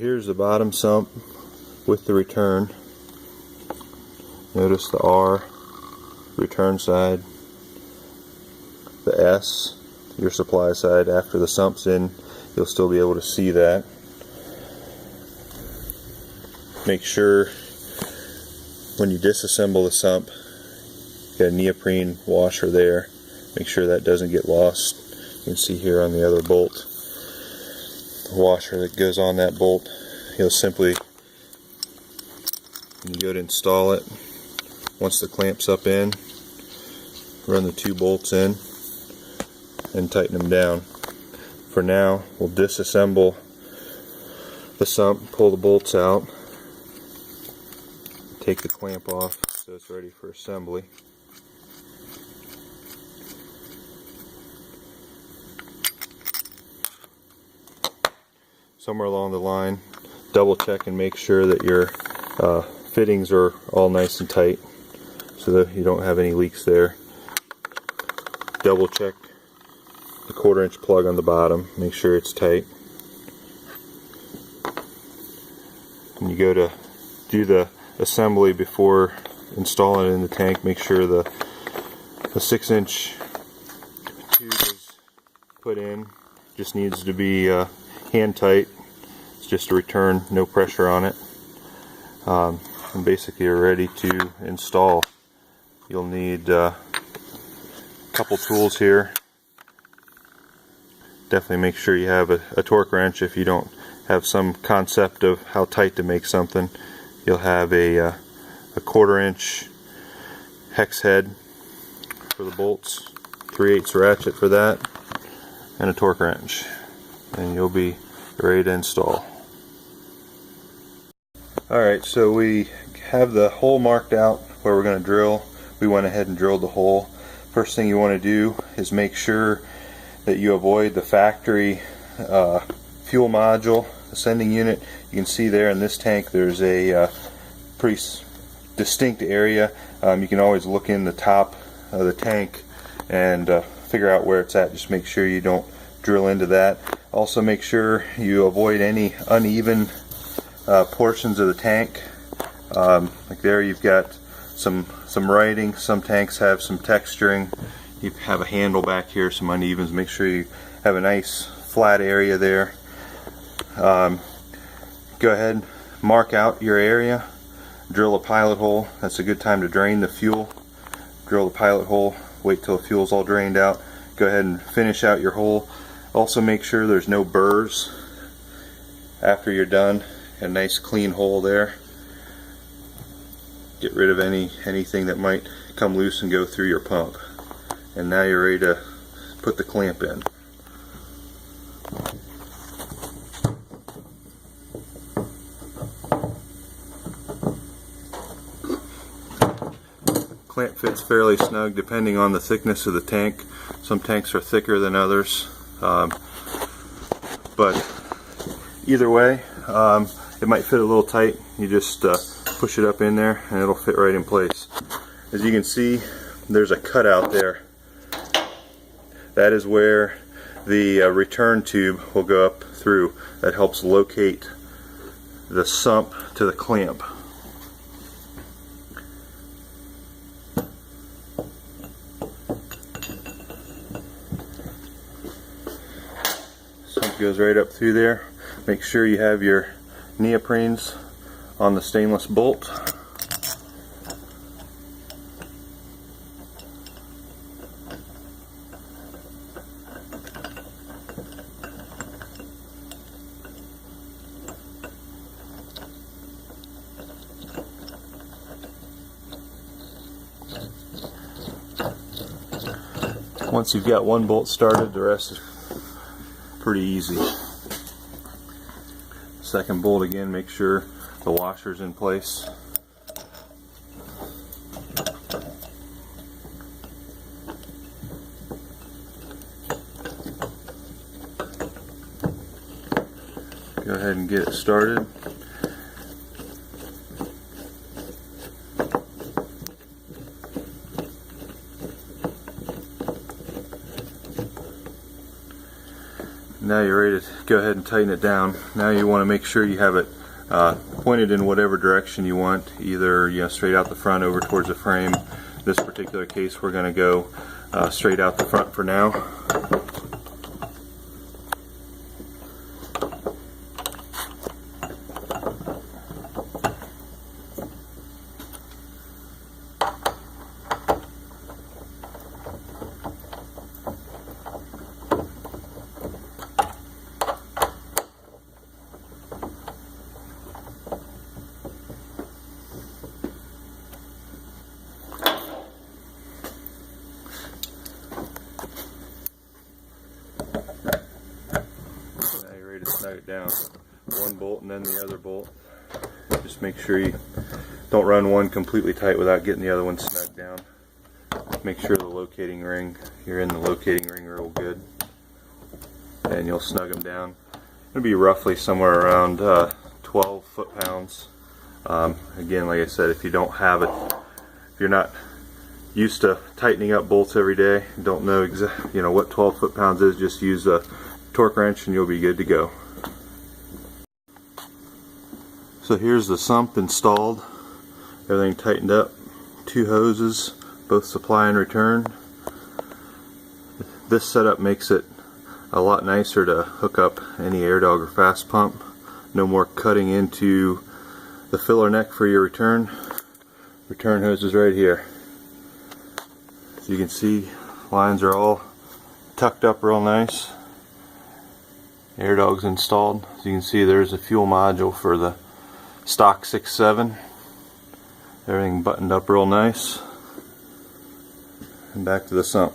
here's the bottom sump with the return. Notice the R, return side, the S, your supply side. After the sump's in, you'll still be able to see that. Make sure when you disassemble the sump, you got a neoprene washer there. Make sure that doesn't get lost. You can see here on the other bolt, the washer that goes on that bolt. You'll simply, when you go to install it, once the clamp's up in, run the 2 bolts in and tighten them down. For now, we'll disassemble the sump, pull the bolts out, take the clamp off so it's ready for assembly. Somewhere along the line, double check and make sure that your fittings are all nice and tight so that you don't have any leaks there. Double check the 1/4 inch plug on the bottom, make sure it's tight. When you go to do the assembly before installing it in the tank, make sure the 6-inch tube is put in. Just needs to be hand tight. It's just a return, no pressure on it. And basically you're ready to install. You'll need a couple tools here. Definitely make sure you have a torque wrench. If you don't have some concept of how tight to make something, you'll have a 1/4 inch hex head for the bolts, 3/8 ratchet for that, and a torque wrench, and you'll be ready to install. Alright, so we have the hole marked out where we're going to drill. We went ahead and drilled the hole. First thing you want to do is make sure that you avoid the factory fuel module, the sending unit. You can see there in this tank there's a pretty distinct area. You can always look in the top of the tank and figure out where it's at. Just make sure you don't drill into that. Also make sure you avoid any uneven portions of the tank. Like there you've got some writing. Some tanks have some texturing. You have a handle back here, some unevens. Make sure you have a nice flat area there. Go ahead, mark out your area, drill a pilot hole. That's a good time to drain the fuel. Drill the pilot hole, wait till the fuel's all drained out. Go ahead and finish out your hole. Also make sure there's no burrs after you're done. A nice clean hole there. Get rid of anything that might come loose and go through your pump. And now you're ready to put the clamp in. Clamp fits fairly snug depending on the thickness of the tank. Some tanks are thicker than others, but either way, it might fit a little tight. You just push it up in there and it'll fit right in place. As you can see, there's a cutout there. That is where the return tube will go up through. That helps locate the sump to the clamp. Sump goes right up through there. Make sure you have your neoprenes on the stainless bolt. Once you've got one bolt started, the rest is pretty easy. Second bolt again, make sure the washer's in place. Go ahead and get it started. Now you're ready to go ahead and tighten it down. Now you want to make sure you have it pointed in whatever direction you want, either straight out the front over towards the frame. In this particular case, we're going to go straight out the front for now. To snug it down, one bolt and then the other bolt. Just make sure you don't run one completely tight without getting the other one snugged down. Make sure the locating ring, you're in the locating ring real good, and you'll snug them down. It'll be roughly somewhere around 12 foot-pounds. Again, like I said, if you don't have it, if you're not used to tightening up bolts every day, don't know what 12 foot-pounds is, just use a torque wrench and you'll be good to go. So here's the sump installed, everything tightened up, 2 hoses, both supply and return. This setup makes it a lot nicer to hook up any air dog or fast pump. No more cutting into the filler neck for your return. Return hoses right here. As you can see, lines are all tucked up real nice. Air dog's installed. As you can see, there's a fuel module for the stock 6.7. Everything buttoned up real nice. And back to the sump.